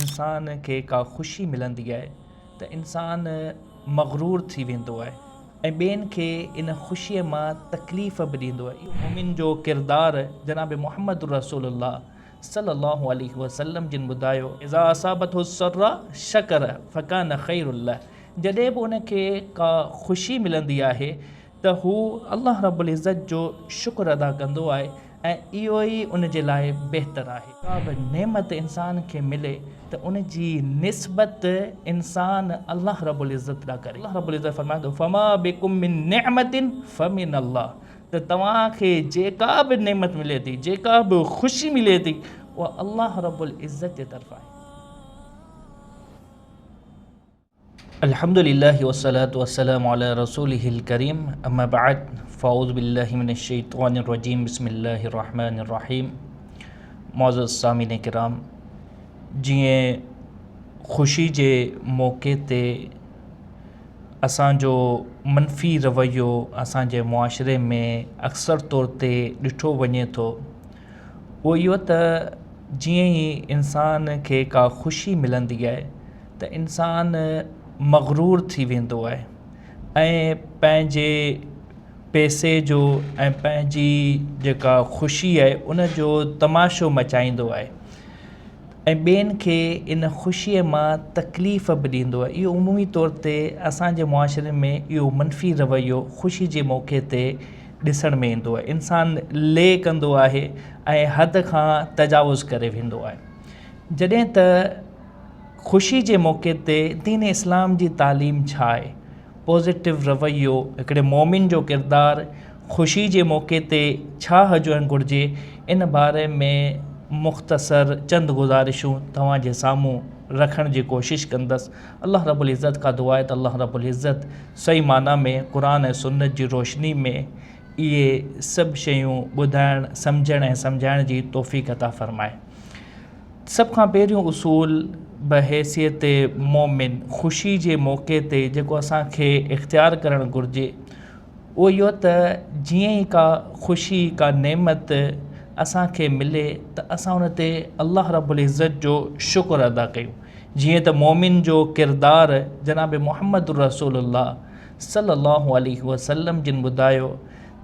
इंसान खे का ख़ुशी मिलंदी आहे त इंसान मग़रूर थी वेंदो आहे ऐं ॿियनि खे इन ख़ुशीअ मां तकलीफ़ बि ॾींदो आहे। इहो मोमिन जो किरदारु जनाब मुहम्मद रसूलुल्लाह सल्लल्लाहु अलैहि वसल्लम जिन ॿुधायो, इज़ा असाबतहु सर्रा शकर फ़कान ख़ैरुल लह। जॾहिं बि उनखे का ख़ुशी मिलंदी आहे त हू अल्लाह रब्बुल इज़्ज़त जो शुक्र अदा कंदो आहे ऐं इहो ई उन जे लाइ बहितरु आहे। का बि नेमत इंसान खे मिले त उन जी निस्बत इंसान अल्लाह रब्बुल इज़्ज़त ॾांहुं करे। अल्लाह रब्बुल इज़्ज़त फरमाए थो, फमा बिकुम मिन निअमतिन फमिन अल्लाह। त तव्हांखे जेका बि नेमत मिले थी, जेका बि ख़ुशी मिले थी, उहा अल्लाह रब्बुल इज़्ज़त जे तरफ़ां आहे। अल्हम्दुलिल्लाहि वस्सलातु वस्सलामु अला रसूलिहिल करीम, अम्मा बअद, फ़अऊज़ु बिल्लाहि मिनश शैतानिर रजीम, बिस्मिल्लाहिर रहमानिर रहीम। मौजूद सामीन किराम, जीअं ख़ुशी जे मौक़े ते असांजो मनफ़ी रवैयो असांजे मुआशरे में अक्सर तौर ते ॾिठो वञे थो, उहो इहो त जीअं ई इंसान खे का ख़ुशी मिलंदी आहे त इंसान मग़रूर थी वेंदो आहे ऐं पंहिंजे पैसे जो ऐं पंहिंजी जेका ख़ुशी आहे उन जो तमाशो मचाईंदो आहे ऐं ॿियनि खे इन ख़ुशीअ मां तकलीफ़ बि ॾींदो आहे। इहो उमूमी तौर ते असांजे मुआशरे में इहो मनफ़ी रवैयो ख़ुशी जे मौक़े ते ॾिसण में ईंदो आहे। इंसान ले कंदो आहे ऐं हद खां तजावुज़ करे वेंदो आहे। जॾहिं त ख़ुशी जे मौक़े ते दीन इस्लाम जी तालीम छा आहे, पॉज़िटिव रवैयो, हिकिड़े मोमिन जो किरदारु ख़ुशी जे मौक़े ते छा हुजणु घुरिजे, इन बारे में मुख़्तसर चंद गुज़ारिशूं तव्हांजे साम्हूं रखण जी कोशिशि कंदसि। अल्लाह रब्बुल इज़्ज़त का दुआ आहे त अल्लाह रब्बुल इज़्ज़त सही माना में क़ुरान ऐं सुन्नत जी रोशनी में इहे सभु शयूं ॿुधाइण, सम्झण ऐं सम्झाइण जी तौफ़ीक़ अता फ़रमाए। सभ खां पहिरियों उसूल बहैसियत मोमिन ख़ुशी जे मौक़े ते जेको असांखे इख़्तियार करणु घुरिजे, उहो इहो त जीअं ई का ख़ुशी, का नेमत असांखे मिले त असां उन ते अल्लाह रब्बुल इज़्ज़त जो शुक्र अदा कयूं। जीअं त मोमिन जो किरदारु जनाब मुहम्मद रसूलुल्लाह सल्लल्लाहु अलैहि वसल्लम जिन ॿुधायो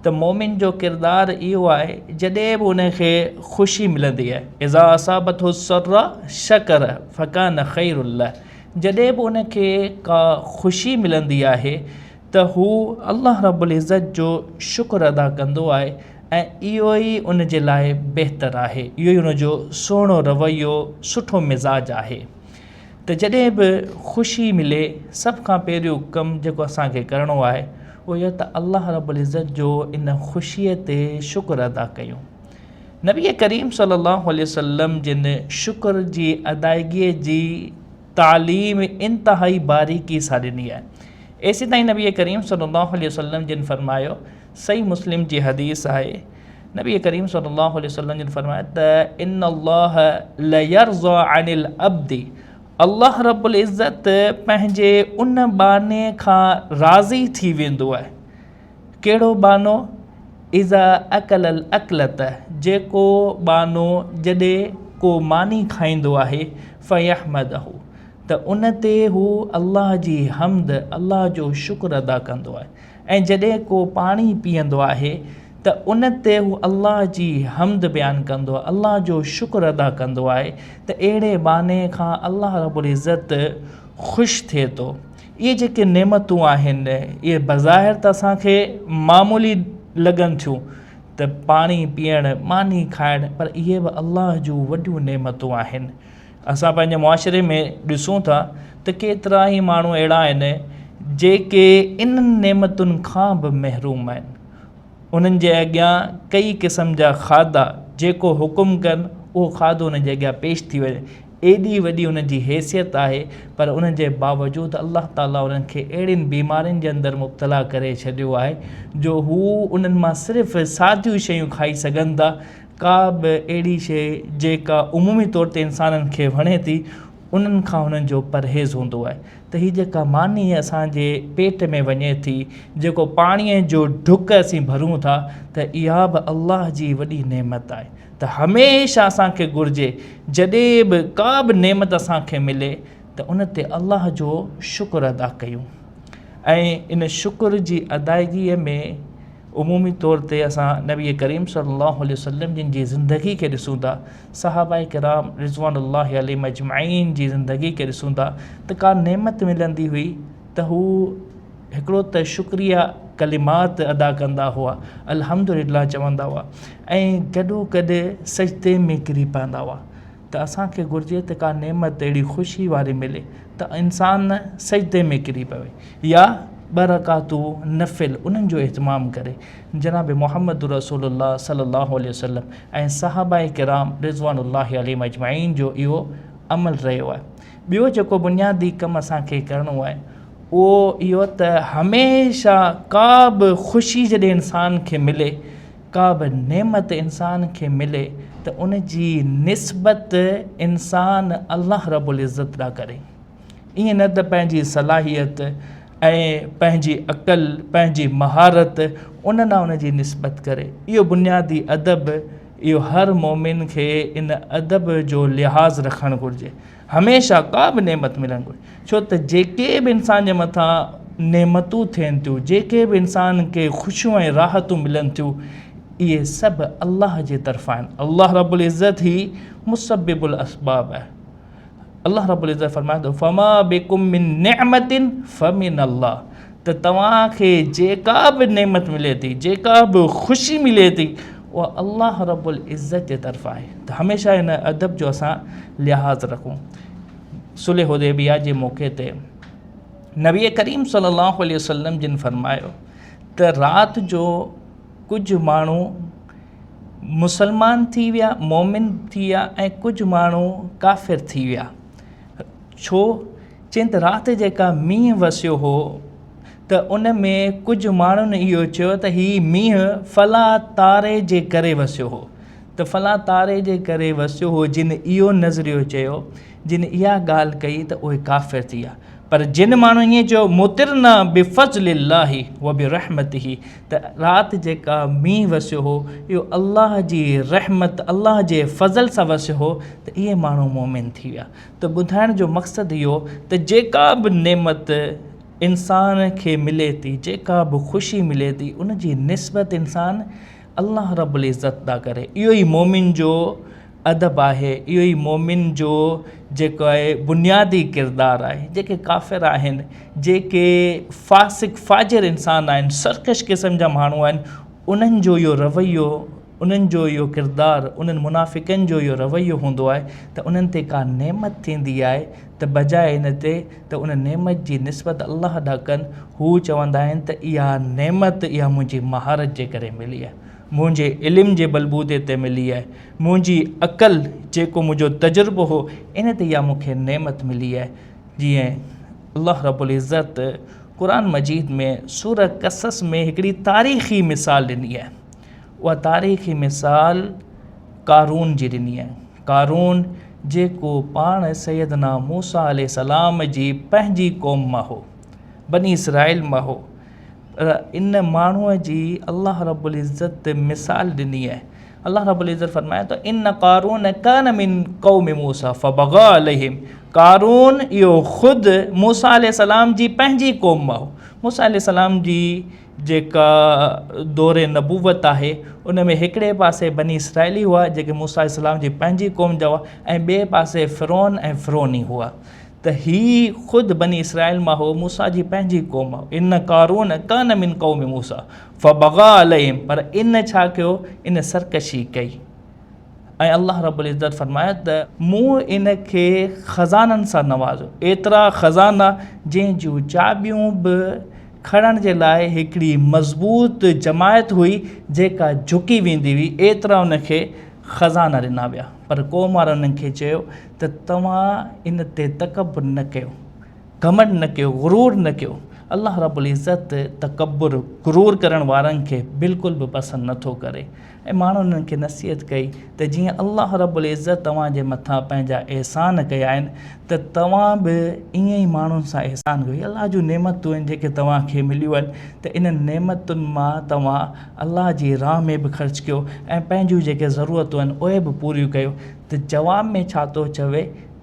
त मोमिन जो किरदारु इहो आहे, जॾहिं बि उनखे ख़ुशी मिलंदी आहे, इज़ा असाबतहु सर्रा शकर फ़कान ख़ैरुल लह। जॾहिं बि उनखे का ख़ुशी मिलंदी आहे त हू अल्लाह रब्बुल इज़्ज़त जो शुक्र अदा कंदो आहे ऐं इहो ई उन जे लाइ बहितरु आहे। इहो ई उनजो सुहिणो रवैयो, सुठो मिज़ाज आहे। त जॾहिं बि ख़ुशी मिले, सभ खां पहिरियों कमु जेको असांखे करिणो आहे उहो इहो त अल्लाह रब्बुल इज़्ज़त जो इन ख़ुशीअ ते शुक्र अदा कयूं। नबी करीम सल्लल्लाहु अलैहि वसल्लम जिन शुक्र जी अदायगीअ जी तालीम इंतहाई बारीकी सां ॾिनी आहे। एसी ताईं नबी करीम सल्लल्लाहु अलैहि वसल्लम जिन फरमायो, सही मुस्लिम जी हदीस आहे, नबी करीम सल्लल्लाहु अलैहि वसल्लम जिन फरमाया त इन्नल्लाह ला यर्ज़ा अनिल अब्दी, अल्लाह रब्बुल इज़्ज़त पंहिंजे उन बाने खां राज़ी थी वेंदो आहे। कहिड़ो बानो? इज़ा अकलल अकलत, जेको बानो जॾहिं को मानी खाईंदो आहे, फ़यहमदहु, त उन ते हू अल्लाह जी हमद, अल्लाह जो शुक्र अदा कंदो आहे। ऐं जॾहिं को पाणी पीअंदो आहे त उन ते हू अल्लाह जी हमद बयानु कंदो आहे, अल्लाह जो शुक्र अदा कंदो आहे। त अहिड़े बाने खां अल्लाह रब्बुल इज़्ज़त ख़ुशि थिए थो। इहे जेके नेमतूं आहिनि, इहे बज़ाहिर त असांखे मामूली लॻनि थियूं, त पाणी पीअणु, मानी खाइणु, पर इहे बि अल्लाह जूं वॾियूं नेमतूं आहिनि। असां पंहिंजे मुआशरे में ॾिसूं था त केतिरा ई माण्हू अहिड़ा आहिनि जेके इन्हनि नेमतुनि खां बि महरूम आहिनि। उन्हनि जे अॻियां कई क़िस्म जा खाधा जेको हुकुम कनि उहो खाधो उन जे अॻियां पेश थी वञे। एॾी वॾी उन जी हैसियत आहे, पर उन जे बावजूदि अल्लाह ताला उन्हनि खे अहिड़ियुनि बीमारियुनि जे अंदरि मुब्तला करे छॾियो आहे जो हू उन्हनि मां सिर्फ़ु सादियूं शयूं खाई सघनि था। का बि अहिड़ी शइ जेका उमूमी तौर ते इंसाननि खे वणे थी, उन्हनि खां हुननि जो परहेज़ हूंदो आहे। त हीअ जेका मानी असांजे पेट में वञे थी, जेको पाणीअ जो ढुक असीं भरूं था, त इहा बि अल्लाह जी वॾी नेमत आहे। त हमेशह असांखे घुरिजे जॾहिं बि का बि नेमत असांखे मिले त उन ते अल्लाह जो शुक्र अदा कयूं। ऐं इन शुक्र जी अदायगीअ में उमूमी तौर ते असां नबी करीम सल्लल्लाहु अलैहि वसल्लम जिन जी ज़िंदगी खे ॾिसूं था, सहाबाए किराम रिज़वानुल्लाहि अलैहिम अजमईन जी ज़िंदगी खे ॾिसूं था, त का नेमत मिलंदी हुई त हू हिकिड़ो त शुक्रिया कलिमात अदा कंदा हुआ, अल्हम्दुलिल्लाह चवंदा हुआ, ऐं गॾोगॾु सजदे में किरी पवंदा हुआ। त असांखे घुरिजे त का नेमत अहिड़ी ख़ुशी वारी मिले त इंसान सजदे में किरी पवे, या ॿ रकातूं नफ़िल उन्हनि जो इहतमाम करे। जनाब मुहम्मद रसूलुल्लाह सल्लल्लाहु अलैहि वसल्लम ऐं सहाबाए किराम रिज़वानुल्लाहि अलैहिम अजमईन जो इहो अमल रहियो आहे। ॿियो जेको बुनियादी कमु असांखे करिणो आहे उहो इहो त हमेशह का बि ख़ुशी जॾहिं इंसान खे मिले, का बि नेमत इंसान खे मिले, त उन जी निस्बत इंसान अल्लाह रब्बुल इज़्ज़त ॾांहुं करे। ईअं न त पंहिंजी सलाहियत ऐं पंहिंजी अक़ल, पंहिंजी महारत उन ॾांहुं उन जी निस्बत करे। इहो बुनियादी अदब, इहो हर मोमिन खे इन अदब जो लिहाज़ रखणु घुरिजे। हमेशह का बि नेमत मिलणु घुरिजे, छो त जेके बि इंसान जे मथां नेमतूं थियनि थियूं, जेके बि इंसान खे ख़ुशियूं ऐं राहतूं मिलनि थियूं, इहे सभु अल्लाह जे तरफ़ां आहिनि। अल्लाह रब्बुल इज़्ज़त ही मुसब्बिबुल असबाब आहे। अल्लाह रब्बुल इज़्ज़त फरमाए थो फमा बिकुम मिन निअमतिन फमिन अल्लाह, त तव्हांखे जेका बि नेमत मिले थी, जेका बि ख़ुशी मिले थी, उहा अल्लाह रब्बुल इज़्ज़त जे तरफ़ां आहे। त हमेशह इन अदब जो असां लिहाज़ रखूं। सुलह हुदैबिया जे मौक़े ते नबी करीम सल्लल्लाहु अलैहि वसल्लम जिन फरमायो त राति जो कुझु माण्हू मुसलमान थी विया, मोमिन थी विया, ऐं कुझु माण्हू काफ़िर थी विया। छो? चवनि त राति जेका मींहुं वसियो हो त उन में कुझु माण्हुनि इहो चयो त हीउ मींहुं फला तारे जे करे वसियो हो। त फला तारे जे करे वसियो हो, जिन इहो नज़रियो चयो, जिन इहा ॻाल्हि कई, त उहे काफ़िर थी विया। पर जिन माण्हू ईअं चयो मुतिरना बिफ़ज़लिल्लाहि व बिरहमतिही, त राति जेका मींहुं वसियो हो इहो अल्लाह जी रहमत, अल्लाह जे फज़ल सां वसियो हो, त इहे माण्हू मोमिन थी विया। त ॿुधाइण जो मक़सदु इहो त जेका बि नेमत इंसान खे मिले थी, जेका बि ख़ुशी मिले थी, उन जी निस्बत इंसान अल्लाह रब्बुल इज़्ज़त ॾांहुं करे। इहो ई मोमिन जो अदब आहे, इहो ई मोमिन जो जेको आहे बुनियादी किरदारु आहे। जेके काफ़िर आहिनि, जेके फ़ासिक़ फ़ाजिर इंसान आहिनि, सरकश क़िस्म जा माण्हू आहिनि, उन्हनि जो इहो रवैयो, उन्हनि जो इहो किरदारु, उन्हनि मुनाफ़िक़नि जो इहो रवैयो हूंदो आहे त उन्हनि ते का नेमत थींदी आहे त बजाए इन ते त उन नेमत जी निस्बत अल्लाह ॾांहुं कनि, हू चवंदा आहिनि त इहा नेमत, इहा मुंहिंजी महारत जे करे मिली आहे, मुंहिंजे इल्म जे बलबूते ते मिली आहे, मुंहिंजी अक़ल, जेको मुंहिंजो तजुर्बो हो, इन ते इहा मूंखे नेमत मिली आहे। जीअं अल्लाह रब्बुल इज़्ज़त क़ुरान मजीद में सूरह क़सस में हिकिड़ी तारीख़ी मिसाल ॾिनी आहे। उहा तारीख़ी मिसाल क़ारून जी ॾिनी आहे। क़ारून जेको पाण सैयदना मूसा अलैहिस्सलाम जी पंहिंजी क़ौम मां हो, बनी इसराइल मां हो। इन माण्हूअ जी अल्लाह रब्बुल इज़्ज़त मिसाल ॾिनी आहे। अल्लाह रब्बुल इज़्ज़त फरमाए तो इन क़ारून कान मिन क़ौम मूसा फबग़ा अलैहिम। क़ारून इहो ख़ुदि मूसा अलैहिस्सलाम जी पंहिंजी क़ौम मां हो। मूसा अलैहिस्सलाम जी जेका दौरे नबूवत आहे, उन में हिकिड़े पासे बनी इसराइली हुआ जेके मूसा अलैहिस्सलाम जी पंहिंजी क़ौम जा हुआ, ऐं ॿिए पासे फ़िरौन ऐं फ़िरौनी हुआ। त ही ख़ुदि बनी इसराइल मां हो, मूसा जी पंहिंजी क़ौम हो। इन क़ारून कान मिन क़ौम मूसा फबग़ा अलैहिम, पर इन छा कयो, इन सरकशी कई। ऐं अल्लाह रब्बुल इज़्ज़त फरमाए त मूं इन खे ख़ज़ाननि सां नवाज़ो, एतिरा ख़ज़ाना जंहिं जूं चाबियूं बि खणण जे लाइ हिकिड़ी मज़बूत जमायत हुई जेका झुकी वेंदी हुई, एतिरा उनखे ख़ज़ाना ॾिना विया। पर क़ौम वारनि उन्हनि खे चयो त तव्हां इन ते तकबुर न कयो, घमंड न कयो, गुरूर न कयो। अल्लाह रब्बुल इज़्ज़त तकब्बुर गुरूर करण वारनि खे बिल्कुलु बि पसंदि नथो करे। ऐं माण्हुनि खे नसीहत कई त जीअं अल्लाह रब्बुल इज़्ज़त तव्हांजे मथां पंहिंजा अहसान कया आहिनि त तव्हां बि ईअं ई माण्हुनि सां अहसान कयो। अल्लाह जूं नेमतूं आहिनि जेके तव्हांखे मिलियूं आहिनि त इन्हनि नेमतुनि मां तव्हां अल्लाह जी राह में बि ख़र्चु कयो ऐं पंहिंजूं जेके ज़रूरतूं आहिनि उहे बि पूरियूं कयो। त जवाब में छा थो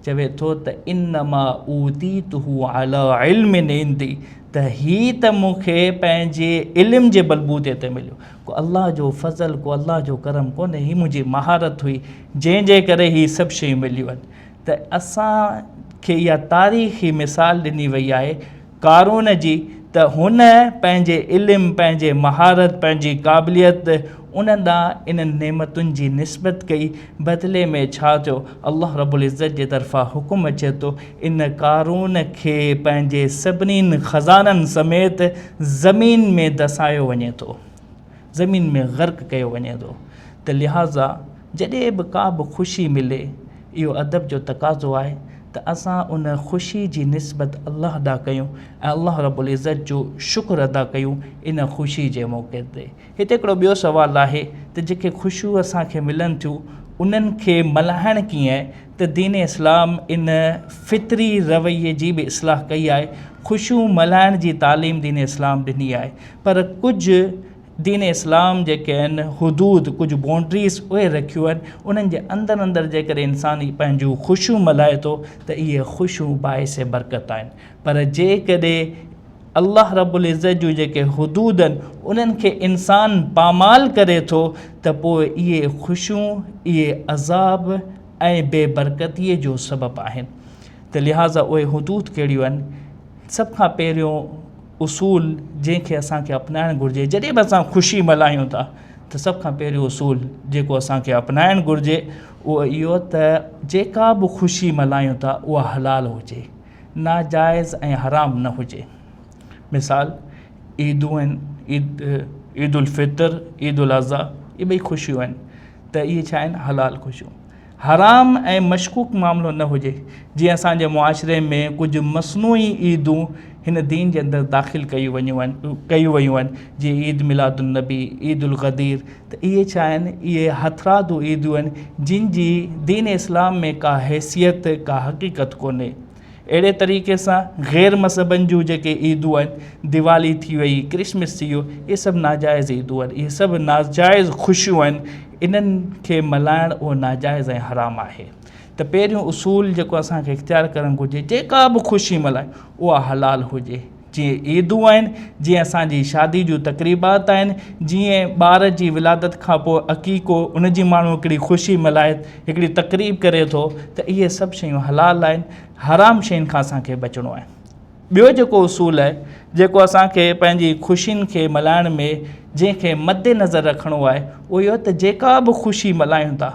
चवे थो त इन्नमा ऊतीतुहु अला इल्मिन इंदी, त हीअ त मूंखे पंहिंजे इल्म जे बलबूते ते मिलियो। को अल्लाह जो फज़ल, को अल्लाह जो करम कोन्हे, हीअ मुंहिंजी महारत हुई जंहिंजे करे हीअ सभु शयूं मिलियूं आहिनि। त असांखे इहा तारीख़ी मिसाल ॾिनी वई आहे क़ारून जी त हुन पंहिंजे इल्म, पंहिंजे महारत, पंहिंजी क़ाबिलियत उन्हनि ॾांहुं इन्हनि नेमतुनि जी निस्बत कई। बदिले में छा थियो, अल्लाह रब्बुल इज़्ज़त जे तरफ़ां हुकुम अचे थो इन क़ारून खे पंहिंजे सभिनीनि ख़ज़ाननि समेत ज़मीन में दसायो वञे थो, ज़मीन में ग़र्क़ कयो वञे थो। त लिहाज़ा जॾहिं बि का बि ख़ुशी मिले, इहो अदब जो तक़ाज़ो आहे त असां उन ख़ुशी जी निस्बत अल्लाह ॾांहुं कयूं ऐं अल्लाह रब्बुल इज़्ज़त जो शुक्र अदा कयूं इन ख़ुशी जे मौक़े ते। हिते हिकिड़ो ॿियो सुवालु आहे त जेके ख़ुशियूं असांखे मिलनि थियूं उन्हनि खे मल्हाइणु कीअं, त दीन इस्लाम इन फ़ितरी रवैये जी बि इस्लाह कई आहे। ख़ुशियूं मल्हाइण जी तालीम दीन इस्लाम ॾिनी आहे, पर कुझु दीन इस्लाम जेके आहिनि हुदूद, कुझु बाउंड्रीज़ उहे रखियूं आहिनि। उन्हनि जे अंदरि जेकॾहिं इंसान पंहिंजूं ख़ुशियूं मल्हाए थो त इहे ख़ुशियूं बाइसे बरकत आहिनि। पर जेकॾहिं अल्लाह रब्बुल इज़्ज़त जूं जेके हुदूद आहिनि उन्हनि खे इंसान पामाल करे थो त पोइ इहे ख़ुशियूं, इहे अज़ाब ऐं बेबरकतीअ जो सबबु आहिनि। त लिहाज़ा उहे हुदूद कहिड़ियूं आहिनि? सभ खां पहिरियों उसूल जंहिंखे असांखे अपनाइणु घुरिजे जॾहिं बि असां ख़ुशी मल्हायूं था, त सभ खां पहिरियों उसूल जेको असांखे अपनाइणु घुरिजे उहो इहो त जेका बि ख़ुशी मल्हायूं था उहा हलाल हुजे, नाजाइज़ ऐं हराम न हुजे। मिसाल ईदूं आहिनि, ईद उल फितर, ईद उल अज़हा, इहे ॿई ख़ुशियूं आहिनि त इहे छा आहिनि? हलाल ख़ुशियूं। हराम ऐं मशकूक मामिलो न हुजे। जीअं असांजे मुआशिरे में कुझु मसनूई ईदूं हिन दीन जे अंदरि दाख़िल कयूं वयूं आहिनि, जीअं ईद मिलादुन नबी, ईद उल ग़दीर। त इहे छा आहिनि? इहे हथरादू ईदूं आहिनि जिन जी दीन इस्लाम में का हैसियत, का हक़ीक़त कोन्हे। अहिड़े तरीक़े सां ग़ैर मज़हबनि जूं जेके ईदूं आहिनि, दिवाली थी वई, क्रिसमस थी वियो, इहे सभु नाजाइज़ ईदूं आहिनि, इहे सभु नाजाइज़ ख़ुशियूं आहिनि। इन्हनि खे मल्हाइणु उहो नाजाइज़ ऐं हराम आहे। त पहिरियों उसूल जेको असांखे इख़्तियार करणु घुरिजे, जेका बि ख़ुशी मल्हाए उहा हलाल हुजे। जीअं ईदूं आहिनि, जीअं असांजी शादी जूं तक़रीबात आहिनि, जीअं ॿार जी विलादत खां पोइ अक़ीक़ो, उनजी माण्हू हिकिड़ी ख़ुशी मल्हाए, हिकिड़ी तक़रीब करे थो, त इहे सभु शयूं हलाल आहिनि। हराम शयुनि खां असांखे बचिणो आहे। ॿियो जेको उसूल आहे, जेको असांखे पंहिंजी ख़ुशियुनि खे मल्हाइण में जंहिंखे मद्देनज़र रखिणो आहे, उहो इहो त जेका बि ख़ुशी मल्हायूं था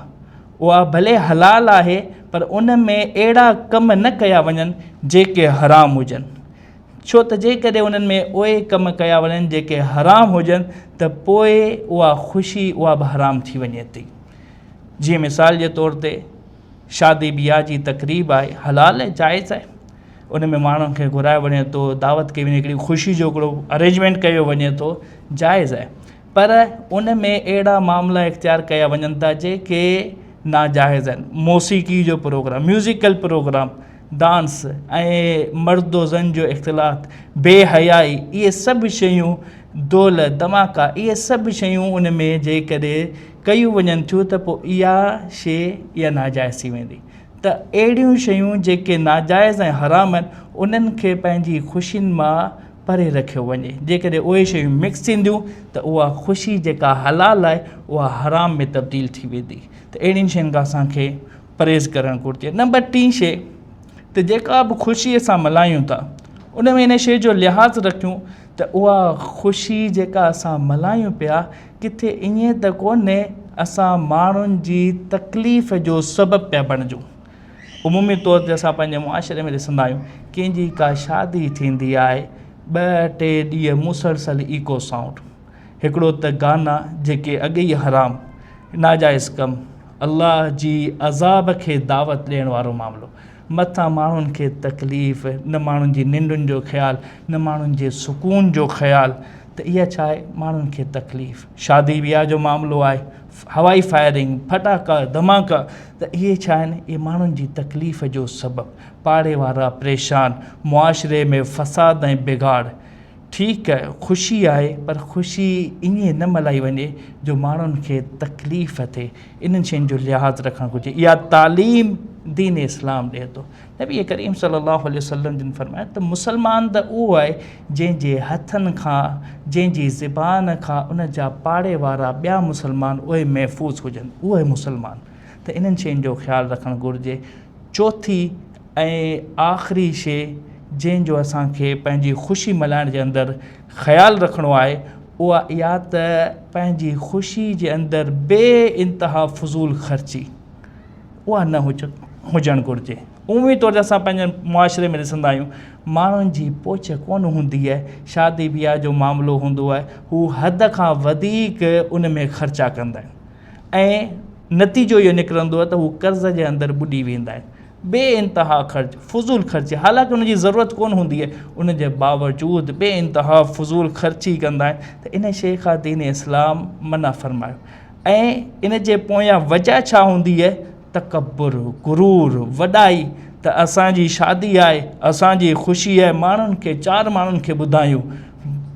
उहा भले हलाल आहे, पर उन में अहिड़ा कम न कया वञनि जेके हराम हुजनि। छो त जेकॾहिं उन्हनि में उहे कम कया वञनि जेके हराम हुजनि त पोइ उहा ख़ुशी उहा बि हराम थी वञे थी। जीअं मिसाल जे तौर ते शादी बियाह जी तक़रीब आहे, हलाल आहे, जाइज़ आहे। उन में माण्हुनि खे घुराए वञे थो, दावत कई वञे, हिकिड़ी ख़ुशी जो हिकिड़ो अरेंजमेंट कयो वञे थो, जाइज़ आहे। पर उन में अहिड़ा मामला इख़्तियार कया वञनि था जेके नाजाइज़ आहिनि। मौसीक़ी जो प्रोग्राम, म्यूज़िकल प्रोग्राम, डांस ऐं मर्द ज़न जो इख़्तिलात, बेहयाई, इहे सभु शयूं, दौल धमाका, इहे सभु शयूं उन में जेकॾहिं कयूं वञनि थियूं त पोइ इहा शइ इहा नाजाइज़ थी वेंदी। त अहिड़ियूं शयूं जेके नाजाइज़ ऐं हराम आहिनि उन्हनि खे पंहिंजी ख़ुशियुनि मां परे रखियो वञे। जेकॾहिं उहे शयूं मिक्स थींदियूं त उहा ख़ुशी जेका हलाल आहे उहा हराम में तब्दील थी वेंदी। त अहिड़ियुनि शयुनि खां असांखे परहेज़ करणु घुरिजे। नंबर 3 शइ, त जेका बि ख़ुशी असां मल्हायूं था उन में इन शइ जो लिहाज़ रखियूं त उहा ख़ुशी जेका असां मल्हायूं पिया किथे ईअं त कोन्हे असां माण्हुनि जी तकलीफ़ जो सबबु पिया बणिजूं। उमूमी तौर ते असां पंहिंजे मुआशिरे में ॾिसंदा आहियूं, कंहिंजी का शादी थींदी आहे, 2-3 ॾींहं मुसलसल इको साउंड, हिकिड़ो त गाना जेके अॻे ई हराम, नाजाइज़ कमु, अल्लाह जी अज़ाब खे दावत ॾियण वारो मामिलो, मथां माण्हुनि खे तकलीफ़, न माण्हुनि जी निंडुनि जो ख़्यालु, न माण्हुनि जे सुकून जो ख़्यालु, त इहा छा आहे माण्हुनि खे तकलीफ़। शादी विहांउ जो मामिलो आहे, हवाई फायरिंग, फटाका, धमाका, त इहे छा आहिनि, इहे माण्हुनि जी तकलीफ़ जो सबबु। पाड़े वारा परेशान, मुआशिरे में फ़साद ऐं बिगाड़। ठीकु आहे, ख़ुशी आहे, पर ख़ुशी ईअं न मल्हाई वञे जो माण्हुनि खे तकलीफ़ थिए। इन्हनि शयुनि जो लिहाज़ रखणु घुरिजे। इहा तालीम दीन इस्लाम ॾिए थो। नबी करीम सल्लल्लाहु अलैहि वसल्लम जिन फरमाया त मुसलमान त उहो आहे जंहिंजे हथनि खां, जंहिंजी ज़बान खां उन जा पाड़े वारा ॿिया मुसलमान उहे महफ़ूज़ हुजनि, उहे मुसलमान। त इन्हनि शयुनि जो ख़्यालु रखणु घुरिजे। चौथी ऐं आख़िरी शइ जंहिंजो असांखे पंहिंजी ख़ुशी मल्हाइण जे अंदरि ख़्यालु रखिणो आहे, उहा इहा त पंहिंजी ख़ुशी जे अंदरि बे इंतिहा फ़ुज़ूल ख़र्ची उहा न हुजणु घुरिजे। उम्मी तौर ते असां पंहिंजे मुआशिरे में ॾिसंदा आहियूं, माण्हुनि जी पोच कोन हूंदी आहे, शादी विहांउ जो मामिलो हूंदो आहे, हू हद खां वधीक उन में ख़र्चा कंदा आहिनि ऐं नतीजो इहो निकिरंदो आहे त हू कर्ज़ जे अंदरि ॿुॾी वेंदा आहिनि। बे इंतिहा ख़र्च, फ़ुज़ूल ख़र्ची, हालांकि उनजी ज़रूरत कोन हूंदी आहे, उन जे बावजूदि बे इंतिहा फ़ुज़ूल ख़र्ची कंदा आहिनि। त इन शइ खां दीन इस्लाम मना फ़रमायो। ऐं इन जे पोयां वजह छा हूंदी आहे, तकबुर, गुरूर, वॾाई। त असांजी शादी आहे, असांजी ख़ुशी आहे, माण्हुनि खे, चारि माण्हुनि खे ॿुधायूं,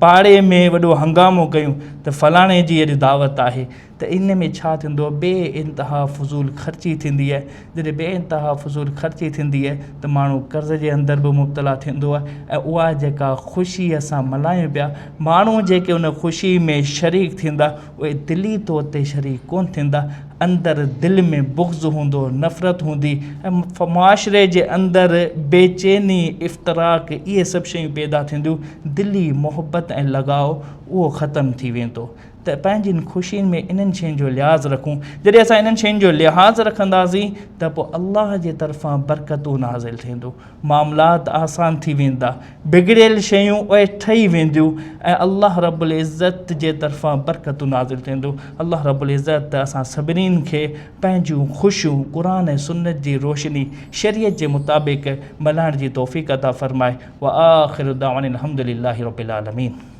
पाड़े में वॾो हंगामो कयूं त फलाणे जी अॼु दावत आहे। त इन में छा थींदो आहे, बे इंतिहा फ़ुज़ूल ख़र्ची थींदी आहे। जॾहिं बे इंतिहा फ़ुज़ूल ख़र्ची थींदी आहे त माण्हू कर्ज़ जे अंदरि बि मुब्तला थींदो आहे। ऐं उहा जेका ख़ुशी असां मल्हायूं पिया, माण्हू जेके उन ख़ुशी में शरीक थींदा, उहे दिली तौर ते शरीक कोन थींदा। अंदरि दिलि में बुग़्ज़ हूंदो, नफ़रत हूंदी, ऐं मुआशिरे जे अंदरि बेचैनी, इफ़्तिराक, इहे सभु शयूं पैदा थींदियूं। दिली मोहबत ऐं लॻाव उहो ख़तमु थी वेंदो। त पंहिंजियुनि ख़ुशियुनि में इन्हनि शयुनि जो लिहाज़ रखूं। जॾहिं असां इन्हनि शयुनि जो लिहाज़ रखंदासीं त पोइ अल्लाह जे तरफ़ां बरकतूं नाज़िल थींदियूं, मामलात आसान थी वेंदा, बिगड़ियल शयूं उहे ठही वेंदियूं ऐं अल्लाह रब्बुल इज़्ज़त जे तरफ़ां बरकतूं नाज़िल थींदियूं। अल्लाह रब्बुल इज़्ज़त असां सभिनीनि खे पंहिंजूं ख़ुशियूं क़ुरान ऐं सुन्नत जी रोशनी, शरीयत जे मुताबिक़ मल्हाइण जी तौफ़ीक़ अता फ़रमाए। व आख़िरु दाअवाना अनिल हम्दुलिल्लाहि रब्बिल आलमीन।